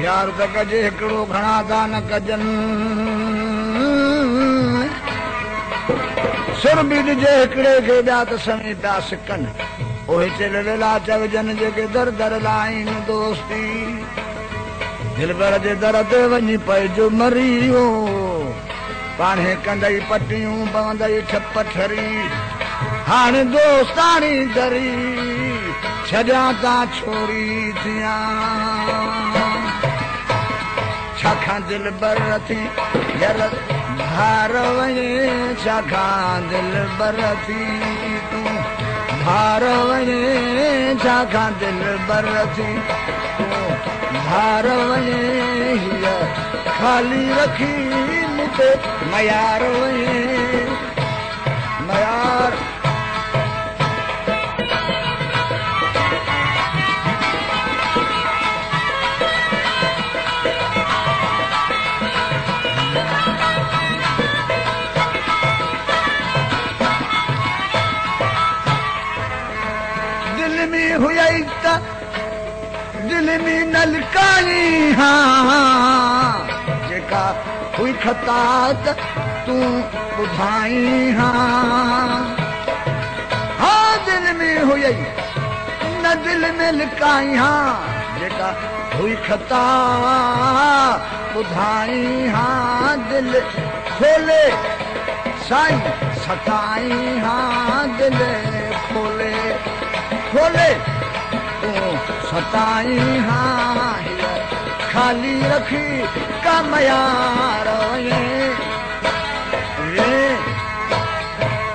यार त कजे हिकिड़ो घणा दान कजन सुर बि ॾिजे हिकिड़े खे ॿिया त समी पिया सिकनि उहे चिलला चवजन जेके दर दर लाइन दोस्ती दिलबर जे दर ते वञी पइजो मरी वियो पाणे कंदई पटियूं पवंदई ठप ठरी हाणे दोस्ताणी दरी छॾियां ता छोरी थियां छाकां दिलबर थी यार भार वञे छाकां दिलबर थी तूं भार वञे छाकां दिलबर थी तूं भार वञे हीअ खाली रखी मूंखे मयार वञे मयार हुई त दिल में नलकाई हाँ जेका हुई खता त तूं ॿुधाई हाँ दिल में हुई न दिल में लिकाई हाँ जेका हुई खता ॿुधाई हाँ दिल खोले साईं सताई हाँ दिल खोले खोले तूं सताई हाँ खाली रखी कमयार वञे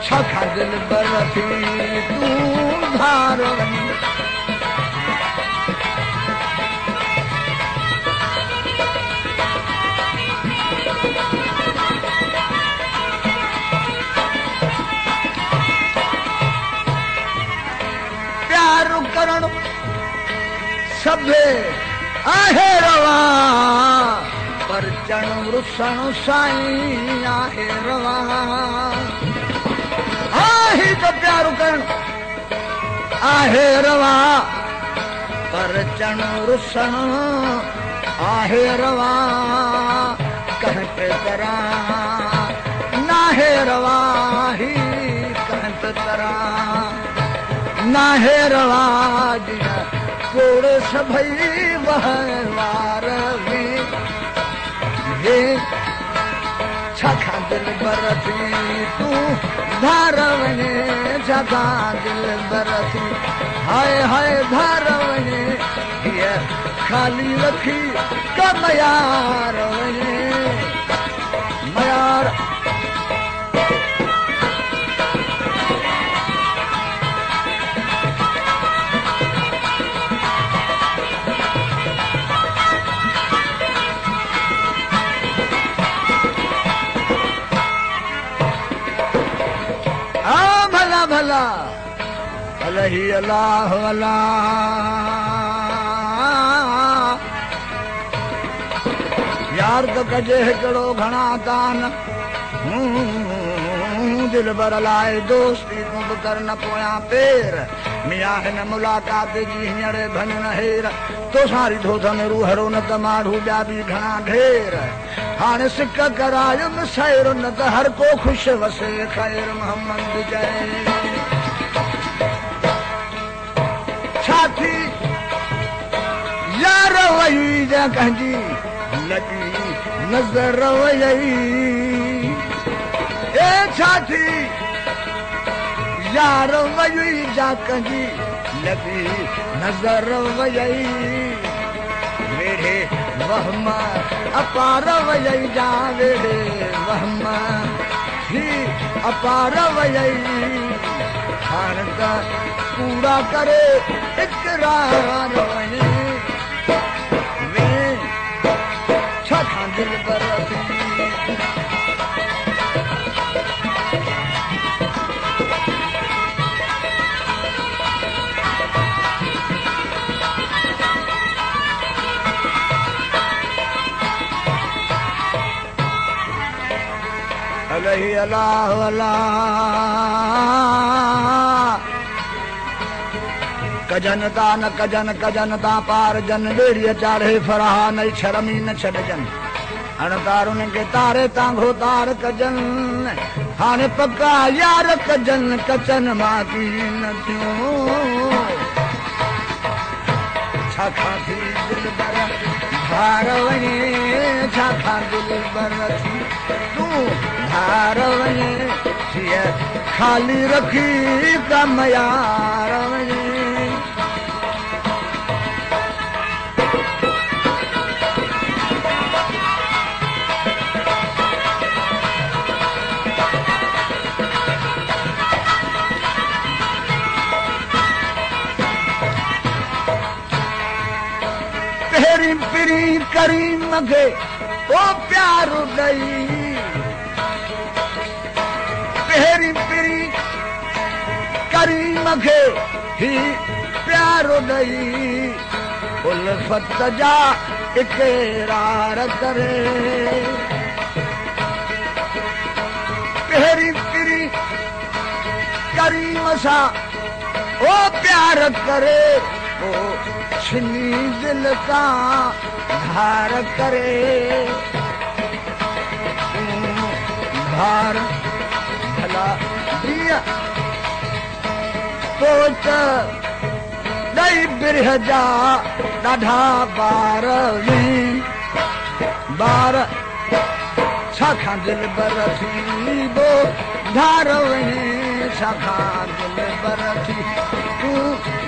छाकां दिलबर थी तूं धार वञे करण सभे आहे रवा पर चण रुसण साईं आहे रवा आहे त प्यार करण आहे रवा पर चण रुसण आहे रवा कंहिं पे तरह नाहे रवा ही कंहिं पे तरह नाहे रवाज कोड़े सभई वहवार में हे छाकां दिलबर थी तूं धार वञे छाकां दिलबर थी हाय हाय धार वञे हीअ खाली रखी कमयार वञे मयार भला अलही अल्लाह अल्लाह यार त कजे हिकिड़ो घणा दान दिलबर लाइ दोस्ती तूं बि कर न पोयां पेर मियां हिन मुलाक़ात जी हींअर भन न हेर तोसां रिधो थन रूहरो न त माण्हू ॿिया बि घणा ढेर हाणे सिक करायुमि सैर न त हर को ख़ुशि वसे ख़ैर मोहम्मद जय छा थी यार वई जा कंहिंजी लॻी नज़र वई ए छा थी यार वई जा कंहिंजी लॻी नज़र वई वेड़े वहम अपार वई जा वेड़े वहम ही अपार वई हाणे त पूरा करे इकरार वञे वे छाकां दिलबर थी अलही अल्लाह अल्लाह कजनता न कजन कजनता पार जन बेड़िया चाढ़े फरहा नई शर्मी न छॾजन हण तारुन के तारे तांघो तार कजन हाणे पक्का यार कजन कचन मां की न थियो छाखा थी दिल बर धार वञे छाखा दिल बर तू धार वञे खाली रखी कम यार वञे तेरी पिरी करीम के ओ प्यारो दई तेरी पिरी करीम के ही प्यारो दई उल्फत जा इकरार करे तेरी पिरी करीम सा ओ प्यार करे ओ छिनी दिल का धार करे धार भला दिया सोच दई बिरह जा ॾाढा बार बार छाखा दिल बर थी बो धार वञे छाखा दिल बर थी तू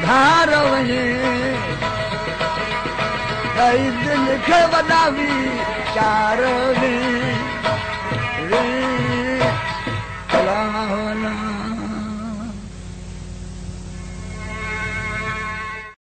धार वञे दई दिल खे वॾावी चार वे